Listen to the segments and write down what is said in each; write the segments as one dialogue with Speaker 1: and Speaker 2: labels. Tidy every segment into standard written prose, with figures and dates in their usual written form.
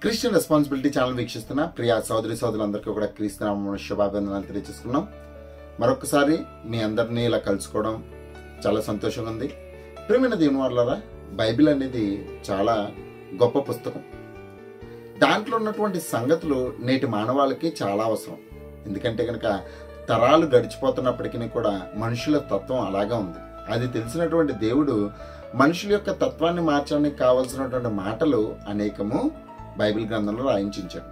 Speaker 1: Christian responsibility channel వీక్షిస్తున్న ప్రియా సోదరి సోదరులందరికీ కూడా క్రీస్తు నామమున శుభాభివందనాలు తెలియజేసుకున్నాం. మరొకసారి మీ అందరినీ ఇలా కలుసుకోవడం చాలా సంతోషంగా ఉంది. ప్రియమైన దేవుని వాళ్ళారా, బైబిల్ అనేది చాలా గొప్ప పుస్తకం. దాంట్లో ఉన్నటువంటి సంగతులు నేటి మానవాళికి చాలా అవసరం. ఎందుకంటే కనుక తరాలు గడిచిపోతున్నప్పటికీ కూడా మనుషుల తత్వం అలాగే ఉంది. అది తెలిసినటువంటి దేవుడు మనుషుల యొక్క తత్వాన్ని మార్చడానికి కావలసినటువంటి మాటలు అనేకము బైబిల్ గ్రంథంలో రాయించాడు.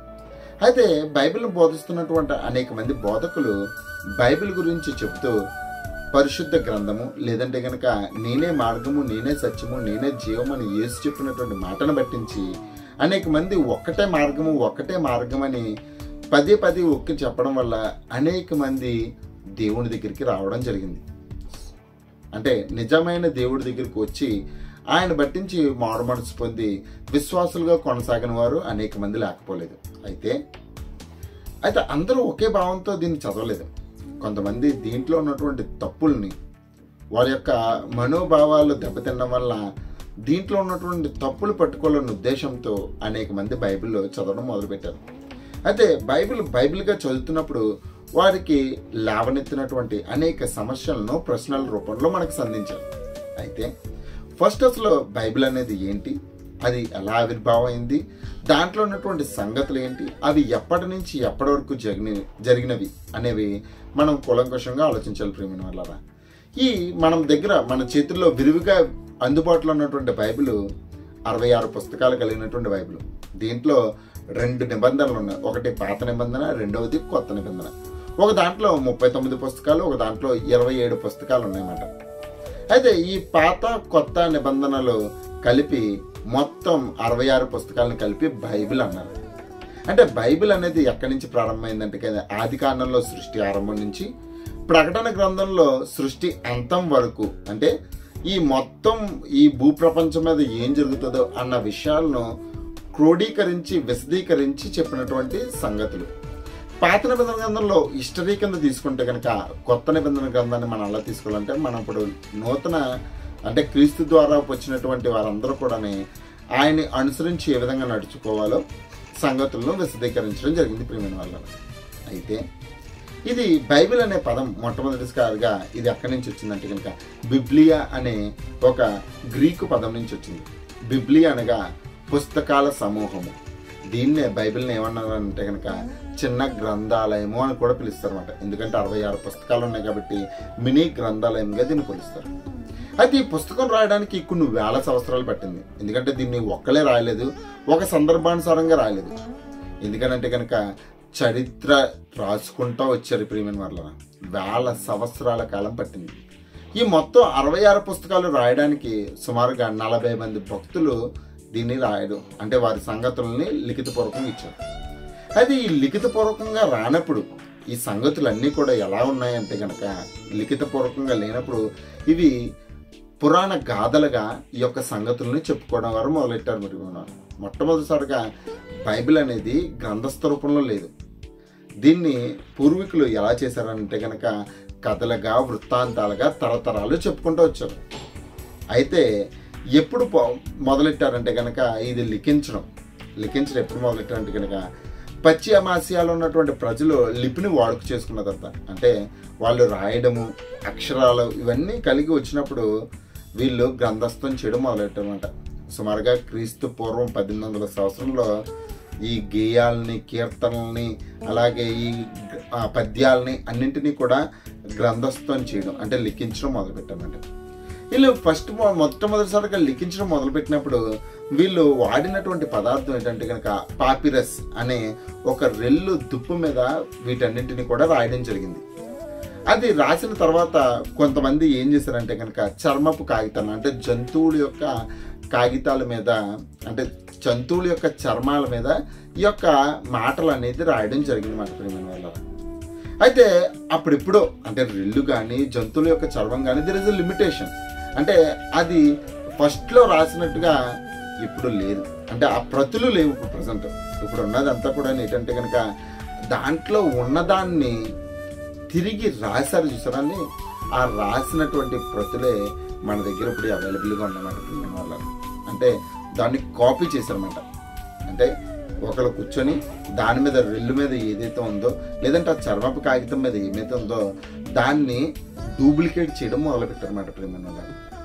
Speaker 1: అయితే బైబిల్ను బోధిస్తున్నటువంటి అనేక మంది బోధకులు బైబిల్ గురించి చెబుతూ పరిశుద్ధ గ్రంథము లేదంటే కనుక నేనే మార్గము, నేనే సత్యము, నేనే జీవము అని యేసు చెప్పినటువంటి మాటను పట్టించి అనేక మంది ఒక్కటే మార్గం అని పదే ఒక్కి చెప్పడం వల్ల అనేక మంది దేవుని దగ్గరికి రావడం జరిగింది. అంటే నిజమైన దేవుడి దగ్గరికి వచ్చి ఆయన బట్టించి మారు మనసు పొంది విశ్వాసులుగా కొనసాగిన వారు అనేక మంది లేకపోలేదు. అయితే అందరూ ఒకే భావంతో దీన్ని చదవలేదు. కొంతమంది దీంట్లో ఉన్నటువంటి తప్పుల్ని, వారి యొక్క మనోభావాలు దెబ్బతినడం వల్ల దీంట్లో ఉన్నటువంటి తప్పులు పట్టుకోవాలన్న ఉద్దేశంతో అనేక మంది బైబిల్లో చదవడం మొదలుపెట్టారు. అయితే బైబిల్గా చదువుతున్నప్పుడు వారికి లేవనెత్తినటువంటి అనేక సమస్యలను ప్రశ్నల రూపంలో మనకు సంధించారు. అయితే ఫస్ట్ అసలు బైబిల్ అనేది ఏంటి, అది ఎలా ఆవిర్భావం అయింది, దాంట్లో ఉన్నటువంటి సంగతులు ఏంటి, అవి ఎప్పటి నుంచి ఎప్పటి వరకు జరిగినవి అనేవి మనం కూలంకషంగా ఆలోచించాలి. ప్రియమైన వాళ్ళారా, మన చేతుల్లో విరివిగా అందుబాటులో ఉన్నటువంటి బైబిల్ 66 పుస్తకాలు కలిగినటువంటి బైబిల్. దీంట్లో 2 నిబంధనలు ఉన్నాయి. ఒకటి పాత నిబంధన, రెండవది కొత్త నిబంధన. ఒక దాంట్లో 39 పుస్తకాలు, ఒక దాంట్లో 27 పుస్తకాలు ఉన్నాయన్నమాట. అయితే ఈ పాత కొత్త నిబంధనలు కలిపి మొత్తం 66 పుస్తకాలను కలిపి బైబిల్ అన్నారు. అంటే బైబిల్ అనేది ఎక్కడి నుంచి ప్రారంభమైందంటే ఆది కాండంలో సృష్టి ఆరంభం నుంచి ప్రకటన గ్రంథంలో సృష్టి అంతం వరకు, అంటే ఈ భూప్రపంచం మీద ఏం జరుగుతుందో అన్న విషయాలను క్రోడీకరించి విశదీకరించి చెప్పినటువంటి సంగతులు. పాత నిబంధన గ్రంథంలో హిస్టరీ కింద తీసుకుంటే కనుక కొత్త నిబంధన గ్రంథాన్ని మనం అలా తీసుకోవాలంటే మనం ఇప్పుడు నూతన అంటే క్రీస్తు ద్వారా వచ్చినటువంటి వారందరూ కూడా ఆయన్ని అనుసరించి ఏ విధంగా నడుచుకోవాలో సంగతులను విశదీకరించడం జరిగింది. ప్రియమైన వాళ్ళ అయితే ఇది బైబిల్ అనే పదం మొట్టమొదటిసారిగా ఇది ఎక్కడి నుంచి వచ్చిందంటే కనుక బిబ్లియా అనే ఒక గ్రీకు పదం నుంచి వచ్చింది. బిబ్లియా అనగా పుస్తకాల సమూహము. దీన్నే బైబిల్ని ఏమన్నారంటే కనుక చిన్న గ్రంథాలయము అని కూడా పిలుస్తారు అన్నమాట. ఎందుకంటే 66 పుస్తకాలు ఉన్నాయి కాబట్టి మినీ గ్రంథాలయంగా దీన్ని పిలుస్తారు. అయితే ఈ పుస్తకం రాయడానికి కొన్ని వేల సంవత్సరాలు పట్టింది. ఎందుకంటే దీన్ని ఒక్కలే రాయలేదు, ఒక సందర్భానుసారంగా రాయలేదు. ఎందుకంటే కనుక చరిత్ర రాసుకుంటూ వచ్చారు. ప్రియమైన వాళ్ళ వేల సంవత్సరాల కాలం పట్టింది. ఈ మొత్తం 66 పుస్తకాలు రాయడానికి సుమారుగా 40 మంది భక్తులు దీన్ని రాయడం, అంటే వారి సంగతులని లిఖితపూర్వకంగా ఇచ్చారు. అయితే ఈ లిఖితపూర్వకంగా రానప్పుడు ఈ సంగతులన్నీ కూడా ఎలా ఉన్నాయంటే కనుక లిఖితపూర్వకంగా లేనప్పుడు ఇవి పురాణ గాథలుగా ఈ యొక్క సంగతుల్ని చెప్పుకోవడం వారు మొదలెట్టారు. మరి మొట్టమొదటిసారిగా బైబిల్ అనేది గ్రంథస్థ రూపంలో లేదు. దీన్ని పూర్వీకులు ఎలా చేశారంటే కనుక కథలుగా, వృత్తాంతాలుగా తరతరాలు చెప్పుకుంటూ వచ్చారు. అయితే ఎప్పుడు మొదలెట్టారంటే కనుక ఇది లిఖించడం ఎప్పుడు మొదలెట్టారంటే కనుక పశ్చిమాసియాలో ఉన్నటువంటి ప్రజలు లిపిని వాడుక చేసుకున్న తర్వాత, అంటే వాళ్ళు రాయడము, అక్షరాలు ఇవన్నీ కలిగి వచ్చినప్పుడు వీళ్ళు గ్రంథస్థం చేయడం మొదలెట్టారన్నమాట. సుమారుగా క్రీస్తు పూర్వం 1800 సంవత్సరంలో ఈ గేయాలని, కీర్తనల్ని, అలాగే ఈ పద్యాలని అన్నింటినీ కూడా గ్రంథస్థం చేయడం అంటే లిఖించడం మొదలుపెట్టారన్నమాట. వీళ్ళు మొట్టమొదటిసారిగా లిఖించడం మొదలుపెట్టినప్పుడు వీళ్ళు వాడినటువంటి పదార్థం ఏంటంటే కనుక పాపిరస్ అనే ఒక రెల్లు దుప్పు మీద వీటన్నింటినీ కూడా రాయడం జరిగింది. అది రాసిన తర్వాత కొంతమంది ఏం చేశారంటే కనుక చర్మపు కాగితాలు, అంటే జంతువుల యొక్క కాగితాల మీద, అంటే జంతువుల యొక్క చర్మాల మీద ఈ యొక్క మాటలు అనేది రాయడం జరిగింది మాట. ప్రియమైన వాళ్ళ అయితే అప్పుడెప్పుడో అంటే రెల్లు కానీ జంతువుల యొక్క చర్మం కానీ దర్ ఇస్ ఎ లిమిటేషన్. అంటే అది ఫస్ట్లో రాసినట్టుగా ఇప్పుడు లేదు, అంటే ఆ ప్రతులు లేవు ఇప్పుడు ప్రజెంట్. ఇప్పుడు ఉన్నదంతా కూడా ఏంటంటే కనుక దాంట్లో ఉన్నదాన్ని తిరిగి రాశారు చూసారని, ఆ రాసినటువంటి ప్రతులే మన దగ్గర ఇప్పుడు అవైలబుల్గా ఉన్నమాట. వాళ్ళ అంటే దాన్ని కాపీ చేశారన్నమాట. అంటే ఒకరు కూర్చొని దాని మీద రెల్లు మీద ఏదైతే ఉందో, లేదంటే ఆ చర్మపు కాగితం మీద ఏమైతే ఉందో దాన్ని డూప్లికేట్ చేయడం మొదలుపెట్టారన్నమాట. ప్రేమ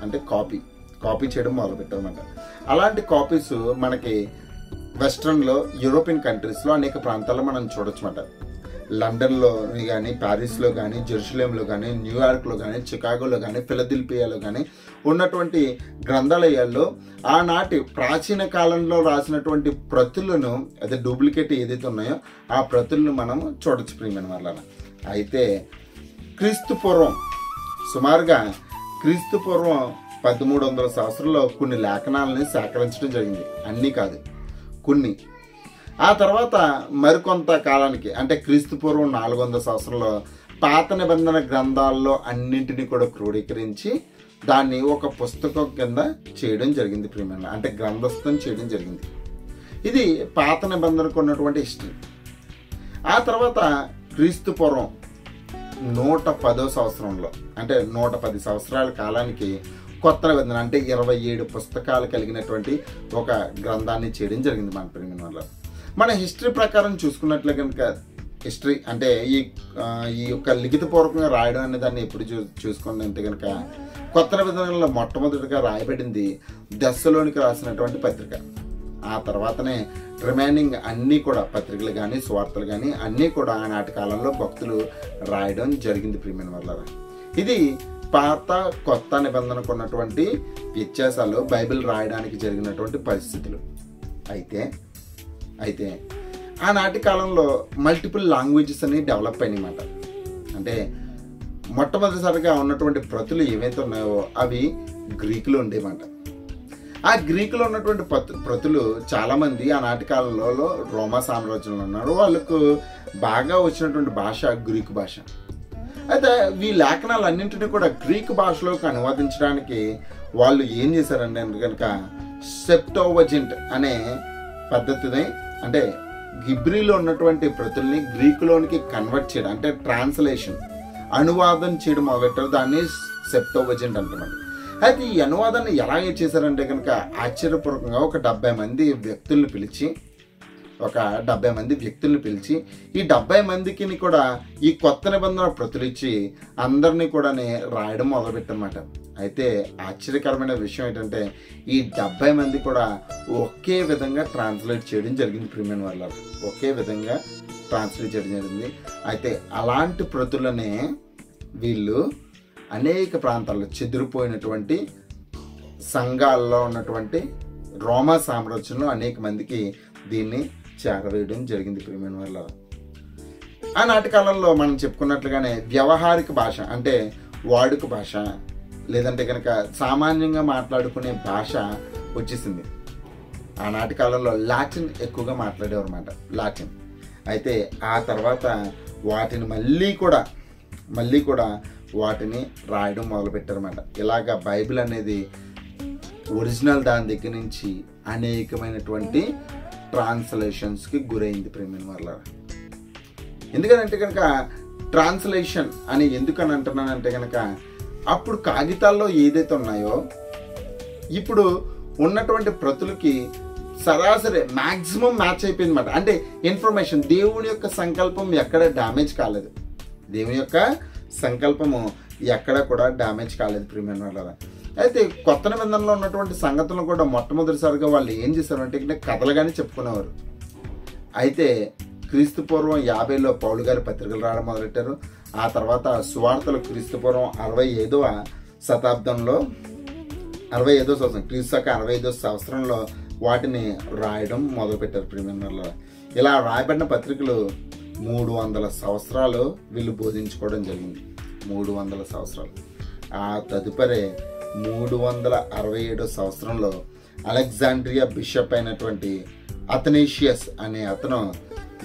Speaker 1: అంటే కాపీ చేయడం మొదలుపెట్టారన్నమాట. అలాంటి కాపీస్ మనకి వెస్ట్రన్లో, యూరోపియన్ కంట్రీస్లో అనేక ప్రాంతాల్లో మనం చూడొచ్చు అన్నమాట. లండన్లో కానీ, ప్యారిస్లో కానీ, జెరూసలేంలో కానీ, న్యూయార్క్లో కానీ, చికాగోలో కానీ, ఫిలదెల్ఫియాలో కానీ ఉన్నటువంటి గ్రంథాలయాల్లో ఆనాటి ప్రాచీన కాలంలో రాసినటువంటి ప్రతులను, అదే డూప్లికేట్ ఏదైతే ఉన్నాయో ఆ ప్రతులను మనం చూడొచ్చు ప్రియమైన వాళ్ళ. అయితే క్రీస్తు పూర్వం, సుమారుగా క్రీస్తు పూర్వం 1300 సంవత్సరంలో కొన్ని లేఖనాలని సేకరించడం జరిగింది. అన్నీ కాదు, కొన్ని. ఆ తర్వాత మరికొంత కాలానికి, అంటే క్రీస్తు పూర్వం 400 సంవత్సరంలో పాత నిబంధన గ్రంథాల్లో అన్నింటినీ కూడా క్రోడీకరించి దాన్ని ఒక పుస్తకం కింద చేయడం జరిగింది ప్రియమైన, అంటే గ్రంథస్థం చేయడం జరిగింది. ఇది పాత నిబంధనకు ఉన్నటువంటి హిస్టరీ. ఆ తర్వాత క్రీస్తు పూర్వం 110వ సంవత్సరంలో, అంటే 110 సంవత్సరాల కాలానికి కొత్త నిబంధన, అంటే 27 పుస్తకాలు కలిగినటువంటి ఒక గ్రంథాన్ని చేయడం జరిగింది మన ప్రియమైన వాళ్ళ. మన హిస్టరీ ప్రకారం చూసుకున్నట్లే కనుక, హిస్టరీ అంటే ఈ యొక్క లిఖితపూర్వకంగా రాయడం అనే దాన్ని ఎప్పుడు చూసుకుని అంటే కనుక, కొత్త నిబంధనలో మొట్టమొదటిగా రాయబడింది దెస్సలోనికి రాసినటువంటి పత్రిక. ఆ తర్వాతనే రిమైనింగ్ అన్నీ కూడా పత్రికలు కానీ, సువార్తలు కానీ అన్నీ కూడా ఆనాటి కాలంలో భక్తులు రాయడం జరిగింది ప్రియమైన వాళ్ళ. ఇది పాత కొత్త నిబంధనకు ఉన్నటువంటి వ్యత్యాసాలు, బైబిల్ రాయడానికి జరిగినటువంటి పరిస్థితులు. అయితే ఆనాటి కాలంలో మల్టిపుల్ లాంగ్వేజెస్ అన్ని డెవలప్ అయినాయన్నమాట. అంటే మొట్టమొదటిసారిగా ఉన్నటువంటి ప్రతులు ఏవైతే ఉన్నాయో అవి గ్రీకులో ఉండేమాట. ఆ గ్రీకులో ఉన్నటువంటి ప్రతులు చాలామంది ఆనాటి కాలంలో రోమా సామ్రాజ్యంలో ఉన్నారు. వాళ్ళకు బాగా వచ్చినటువంటి భాష గ్రీకు భాష. అయితే ఈ లేఖనాలన్నింటినీ కూడా గ్రీకు భాషలోకి అనువాదించడానికి వాళ్ళు ఏం చేశారంటే కనుక సెప్టోవజెంట్ అనే పద్ధతిని, అంటే హిబ్రీలో ఉన్నటువంటి ప్రతుల్ని గ్రీకులోనికి కన్వర్ట్ చేయడం, అంటే ట్రాన్స్లేషన్, అనువాదం చేయడం మొదలెట్టారు. దాన్ని సెప్టోవజెంట్ అంటున్నారు. అయితే ఈ అనువాదాన్ని ఎలాగే చేశారంటే కనుక ఆశ్చర్యపూర్వకంగా ఒక 70 మంది వ్యక్తుల్ని పిలిచి ఈ 70 మందికి కూడా ఈ కొత్త నిబంధన ప్రతులిచ్చి అందరినీ కూడా రాయడం మొదలుపెట్టనమాట. అయితే ఆశ్చర్యకరమైన విషయం ఏంటంటే ఈ 70 మంది కూడా ఒకే విధంగా ట్రాన్స్లేట్ చేయడం జరిగింది ప్రియమైన వాళ్ళ, ఒకే విధంగా ట్రాన్స్లేట్ చేయడం జరిగింది. అయితే అలాంటి ప్రతులనే వీళ్ళు అనేక ప్రాంతాల్లో చెదిరిపోయినటువంటి సంఘాల్లో ఉన్నటువంటి రోమా సామ్రాజ్యంలో అనేక మందికి దీన్ని చేరవేయడం జరిగింది ప్రియమైన వాళ్ళ. ఆనాటి కాలంలో మనం చెప్పుకున్నట్లుగానే వ్యవహారిక భాష, అంటే వాడుక భాష, లేదంటే కనుక సామాన్యంగా మాట్లాడుకునే భాష వచ్చేసింది. ఆనాటి కాలంలో లాటిన్ ఎక్కువగా మాట్లాడేవారు అన్నమాట, లాటిన్. అయితే ఆ తర్వాత వాటిని మళ్ళీ కూడా వాటిని రాయడం మొదలుపెట్టారన్నమాట. ఇలాగా బైబిల్ అనేది ఒరిజినల్ దాని దగ్గర నుంచి అనేకమైనటువంటి ట్రాన్స్లేషన్స్కి గురైంది ప్రేమైన వాళ్ళ. ఎందుకంటే కనుక ట్రాన్స్లేషన్ అని ఎందుకని అంటున్నానంటే కనుక, అప్పుడు కాగితాల్లో ఏదైతే ఉన్నాయో ఇప్పుడు ఉన్నటువంటి ప్రతులకి సరాసరి మ్యాక్సిమం మ్యాచ్ అయిపోయింది అన్నమాట. అంటే ఇన్ఫర్మేషన్, దేవుని యొక్క సంకల్పం ఎక్కడ డ్యామేజ్ కాలేదు, దేవుని యొక్క సంకల్పము ఎక్కడ కూడా డ్యామేజ్ కాలేదు ప్రియమైన వాళ్ళ. అయితే కొత్త నిబంధనలో ఉన్నటువంటి సంగతులను కూడా మొట్టమొదటిసారిగా వాళ్ళు ఏం చేశారంటే కథలుగానే చెప్పుకునేవారు. అయితే క్రీస్తు పూర్వం 50లో పౌలు గారి పత్రికలు రావడం మొదలెట్టారు. ఆ తర్వాత సువార్తలు క్రీస్తు పూర్వం 65వ శతాబ్దంలో, 65వ సంవత్సరం, క్రీస్తు శక 65వ సంవత్సరంలో వాటిని రాయడం మొదలుపెట్టారు ప్రియమైన వాళ్ళ. ఇలా రాయబడిన పత్రికలు 300 సంవత్సరాలు వీళ్ళు బోధించుకోవడం జరిగింది, 300 సంవత్సరాలు. ఆ తదుపరి 367 సంవత్సరంలో అలెగ్జాండ్రియా బిషప్ అయినటువంటి అథనేషియస్ అనే అతను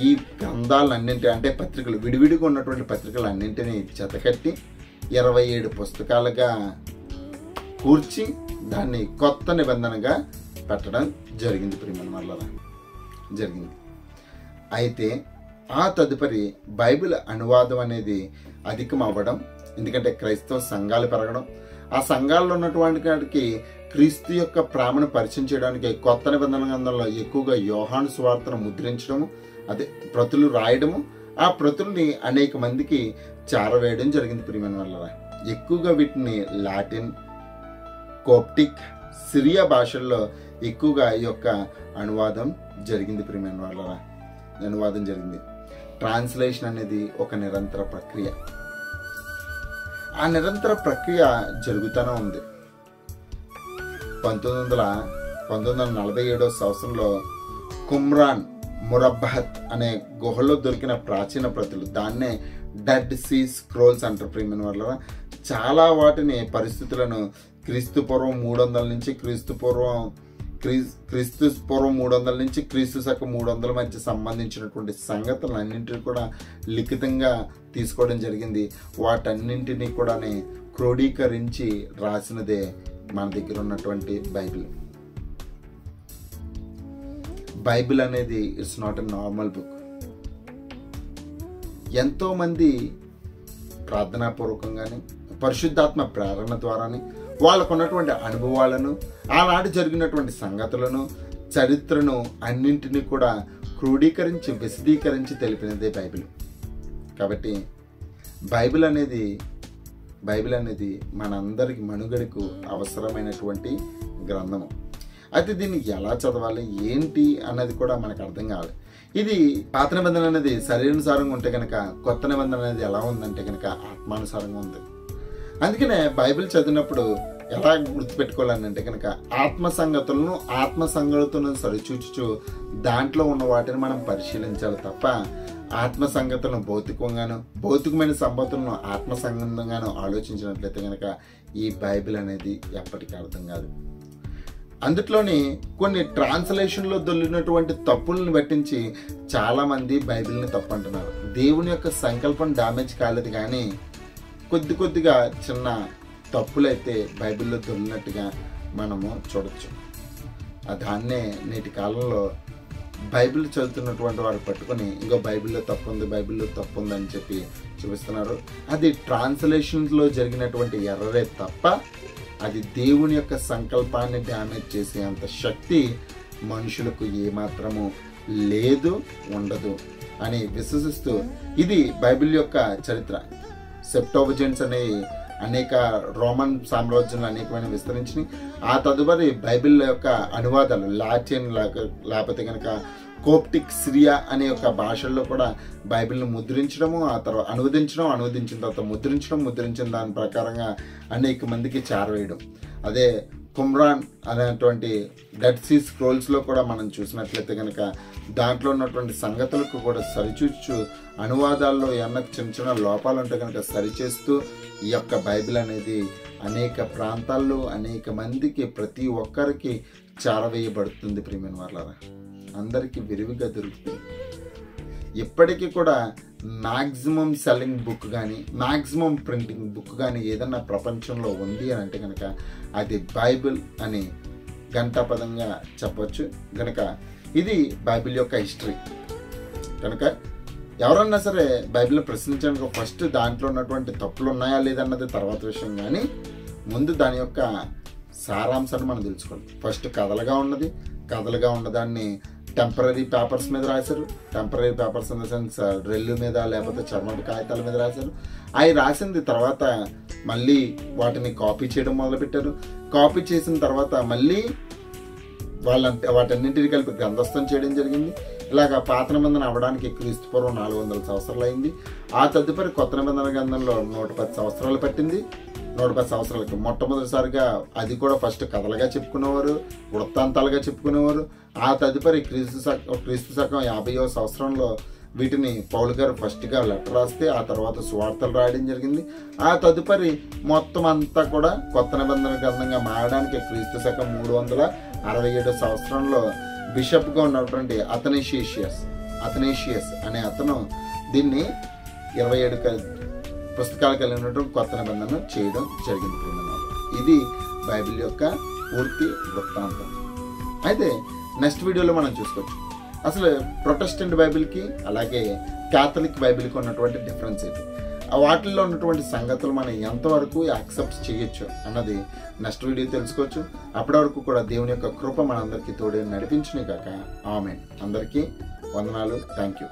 Speaker 1: ఈ గ్రంథాలన్నింటి, అంటే పత్రికలు, విడివిడిగా ఉన్నటువంటి పత్రికలన్నింటినీ జతకట్టి 27 పుస్తకాలుగా కూర్చి దాన్ని కొత్త నిబంధనగా పెట్టడం జరిగింది ప్రియమైన వాళ్ళ, జరిగింది. అయితే ఆ తదుపరి బైబిల్ అనువాదం అనేది అధికం అవ్వడం, ఎందుకంటే క్రైస్తవ సంఘాలు పెరగడం, ఆ సంఘాల్లో ఉన్నటువంటి వాటికి క్రీస్తు యొక్క ప్రేమను పరిచయం చేయడానికి కొత్త నిబంధన గ్రంథంలో ఎక్కువగా యోహాను సువార్తను ముద్రించడము, అదే ప్రతులు రాయడము, ఆ ప్రతుల్ని అనేక మందికి చేరవేయడం జరిగింది ప్రియమైన వాళ్ళ. ఎక్కువగా వీటిని లాటిన్, కోప్టిక్, సిరియా భాషల్లో ఎక్కువగా ఈ యొక్క అనువాదం జరిగింది ప్రియమైన వాళ్ళ. అనువాదం జరిగింది. ట్రాన్స్లేషన్ అనేది ఒక నిరంతర ప్రక్రియ. ఆ నిరంతర ప్రక్రియ జరుగుతూనే ఉంది. 1947 సంవత్సరంలో కుమ్రాన్ మురబ్బహత్ అనే గుహలో దొరికిన ప్రాచీన ప్రతులు, దాన్నే డెడ్ సీ స్క్రోల్స్ అంటారు ప్రియమైన వాళ్ళ. చాలా వాటిని పరిస్థితులను క్రీస్తు పూర్వం 300 నుంచి క్రీస్తు పూర్వం 300 నుంచి క్రీస్తు శకం 300 మధ్య సంబంధించినటువంటి సంగతులన్నింటినీ కూడా లిఖితంగా తీసుకోవడం జరిగింది. వాటన్నింటినీ కూడా క్రోడీకరించి రాసినదే మన దగ్గర ఉన్నటువంటి బైబిల్. బైబిల్ అనేది it's not a normal book. ఎంతో మంది ప్రార్థనాపూర్వకంగానే, పరిశుద్ధాత్మ ప్రేరణ ద్వారానే వాళ్ళకున్నటువంటి అనుభవాలను, ఆనాడు జరిగినటువంటి సంగతులను, చరిత్రను అన్నింటినీ కూడా క్రోడీకరించి విశదీకరించి తెలిపినదే బైబిల్. కాబట్టి బైబిల్ అనేది మనందరికి మనుగడకు అవసరమైనటువంటి గ్రంథము. అయితే దీన్ని ఎలా చదవాలి ఏంటి అన్నది కూడా మనకు అర్థం కావాలి. ఇది పాత నిబంధన అనేది శరీరానుసారంగా ఉంటే కనుక, కొత్త నిబంధన అనేది ఎలా ఉందంటే కనుక ఆత్మానుసారంగా ఉంది. అందుకనే బైబిల్ చదివినప్పుడు ఎలా గుర్తుపెట్టుకోవాలని అంటే కనుక ఆత్మ సంగతులను సరిచూచుచు దాంట్లో ఉన్న వాటిని మనం పరిశీలించాలి తప్ప ఆత్మ సంగతులను భౌతికమైన సంగతులను ఆత్మ సంబంధంగాను ఆలోచించినట్లయితే కనుక ఈ బైబిల్ అనేది ఎప్పటికీ అర్థం కాదు. అందులోని కొన్ని ట్రాన్స్లేషన్లో దొల్లినటువంటి తప్పులను పట్టించి చాలా మంది బైబిల్ని తప్పు అంటున్నారు. దేవుని యొక్క సంకల్పం డ్యామేజ్ కాలేదు, కానీ కొద్దిగా చిన్న తప్పులైతే బైబిల్లో దొరికినట్టుగా మనము చూడొచ్చు. దాన్నే నేటి కాలంలో బైబిల్ చదువుతున్నటువంటి వారు పట్టుకొని ఇంకో బైబిల్లో తప్పు ఉంది అని చెప్పి చూపిస్తున్నారు. అది ట్రాన్స్లేషన్లో జరిగినటువంటి ఎర్రరే తప్ప అది దేవుని యొక్క సంకల్పాన్ని డ్యామేజ్ చేసే అంత శక్తి మనుషులకు ఏమాత్రము లేదు, ఉండదు అని విశ్వసిస్తూ ఇది బైబిల్ యొక్క చరిత్ర. సెప్టోజింట్స్ అనే అనేక రోమన్ సామ్రాజ్యంలో అనేకమైన విస్తరించినాయి. ఆ తదుపరి బైబిల్ యొక్క అనువాదాలు లాటిన్ లేకపోతే కనుక కోప్టిక్, సిరియా అనే యొక్క భాషల్లో కూడా బైబిల్ని ముద్రించడము, ఆ తర్వాత అనువదించిన తర్వాత ముద్రించిన దాని ప్రకారంగా అనేక మందికి చేరవేయడం. అదే కుమ్రాన్ అనేటువంటి డెడ్ సీ స్క్రోల్స్లో కూడా మనం చూసినట్లయితే కనుక దాంట్లో ఉన్నటువంటి సంగతులకు కూడా సరిచూచు అనువాదాల్లో ఏమన్నా చిన్న లోపాలు ఉంటే కనుక సరిచేస్తూ ఈ యొక్క బైబిల్ అనేది అనేక ప్రాంతాల్లో అనేక మందికి ప్రతి ఒక్కరికి చేరవేయబడుతుంది ప్రియమైన వాళ్ళారా. అందరికీ విరివిగా దొరుకుతుంది. ఇప్పటికీ కూడా మ్యాక్సిమం సెల్లింగ్ బుక్ కానీ మ్యాక్సిమం ప్రింటింగ్ బుక్ కానీ ఏదన్నా ప్రపంచంలో ఉంది అని అంటే కనుక అది బైబిల్ అని గంటాపదంగా చెప్పవచ్చు. కనుక ఇది బైబిల్ యొక్క హిస్టరీ. కనుక ఎవరన్నా సరే బైబిల్ ప్రశ్నించడానికి ఫస్ట్ దాంట్లో ఉన్నటువంటి తప్పులు ఉన్నాయా లేదన్నది తర్వాత విషయం, కానీ ముందు దాని యొక్క సారాంశాన్ని మనం తెలుసుకోవాలి. ఫస్ట్ కథలుగా ఉన్నదాన్ని టెంపరీ పేపర్స్ మీద రాశారు. Temporary papers in the sense రెల్లు మీద లేకపోతే చర్మపు కాగితాల మీద రాశారు. అవి రాసింది తర్వాత మళ్ళీ వాటిని కాపీ చేయడం మొదలుపెట్టారు. కాపీ చేసిన తర్వాత మళ్ళీ వాటన్నింటినీ కలిపి గ్రంథస్థం చేయడం జరిగింది. ఇలాగా పాత నిబంధన అవ్వడానికి క్రీస్తు పూర్వం 400 సంవత్సరాలు అయింది. ఆ తదుపరి కొత్త నిబంధన గ్రంథంలో 110 సంవత్సరాలు పట్టింది. 110 సంవత్సరాలకి మొట్టమొదటిసారిగా అది కూడా ఫస్ట్ కథలుగా చెప్పుకునేవారు, వృత్తాంతాలుగా చెప్పుకునేవారు. ఆ తదుపరి క్రీస్తు శకం 50వ సంవత్సరంలో వీటిని పౌలు గారు ఫస్ట్గా లెటర్ రాస్తే ఆ తర్వాత సువార్తలు రాయడం జరిగింది. ఆ తదుపరి మొత్తం అంతా కూడా కొత్త నిబంధన గ్రంథంగా మారడానికి క్రీస్తు శకం 367 సంవత్సరంలో బిషప్గా ఉన్నటువంటి అథనేషియస్ అనే అతను దీన్ని 27 పుస్తకాలు కలిగినటువంటి కొత్త నిబంధన చేయడం జరిగింది. ఇది బైబిల్ యొక్క పూర్తి వృత్తాంతం. అయితే నెక్స్ట్ వీడియోలో మనం చూసుకోవచ్చు అసలు ప్రొటెస్టెంట్ బైబిల్కి అలాగే క్యాథలిక్ బైబిల్కి ఉన్నటువంటి డిఫరెన్స్ ఏంటి. ఆ వాటిల్లో ఉన్నటువంటి సంగతులు మనం ఎంతవరకు యాక్సెప్ట్ చేయొచ్చు అన్నది నెక్స్ట్ వీడియో తెలుసుకోవచ్చు. అప్పటి వరకు కూడా దేవుని యొక్క కృప మనందరికీ తోడే నడిపించును గాక. ఆమేన్. అందరికీ వందనాలు. Thank you.